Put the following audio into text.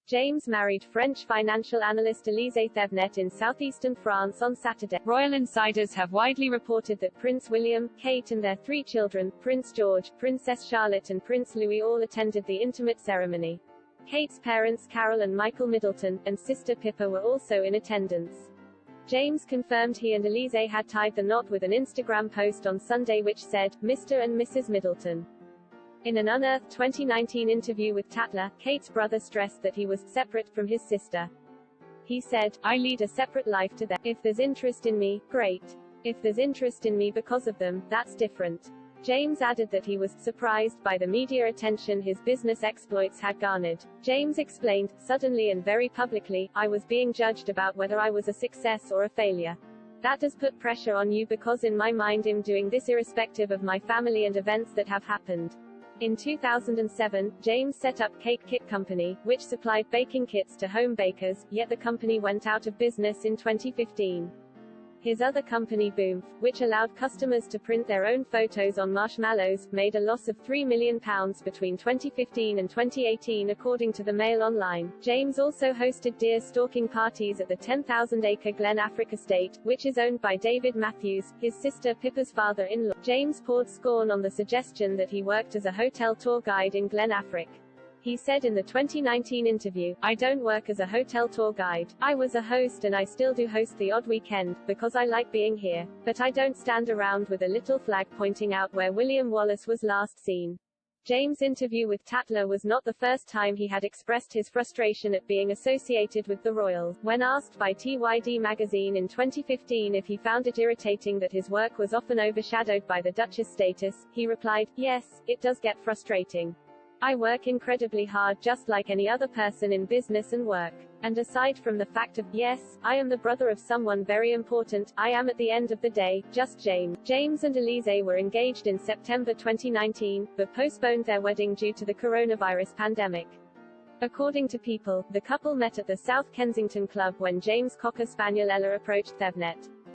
James married French financial analyst Elise Thevenet in southeastern France on Saturday. Royal insiders have widely reported that Prince William, Kate and their 3 children, Prince George, Princess Charlotte and Prince Louis all attended the intimate ceremony. Kate's parents Carol and Michael Middleton, and sister Pippa were also in attendance. James confirmed he and Elise had tied the knot with an Instagram post on Sunday which said, Mr. and Mrs. Middleton. In an unearthed 2019 interview with Tatler, Kate's brother stressed that he was separate from his sister. He said, I lead a separate life to them. If there's interest in me, great. If there's interest in me because of them, that's different. James added that he was surprised by the media attention his business exploits had garnered. James explained, suddenly and very publicly, I was being judged about whether I was a success or a failure. That does put pressure on you because in my mind I'm doing this irrespective of my family and events that have happened. In 2007, James set up Cake Kit Company, which supplied baking kits to home bakers, yet the company went out of business in 2015. His other company Boom, which allowed customers to print their own photos on marshmallows, made a loss of £3 million between 2015 and 2018 according to the Mail Online. James also hosted deer stalking parties at the 10,000-acre Glen Affric estate, which is owned by David Matthews, his sister Pippa's father-in-law. James poured scorn on the suggestion that he worked as a hotel tour guide in Glen Affric. He said in the 2019 interview, I don't work as a hotel tour guide. I was a host and I still do host the odd weekend, because I like being here. But I don't stand around with a little flag pointing out where William Wallace was last seen. James' interview with Tatler was not the first time he had expressed his frustration at being associated with the royals. When asked by TYD magazine in 2015 if he found it irritating that his work was often overshadowed by the Duchess status, he replied, yes, it does get frustrating. I work incredibly hard just like any other person in business and work. And aside from the fact of, yes, I am the brother of someone very important, I am at the end of the day, just James. James and Elise were engaged in September 2019, but postponed their wedding due to the coronavirus pandemic. According to People, the couple met at the South Kensington Club when James' Cocker Spaniel Ella approached Thevenet.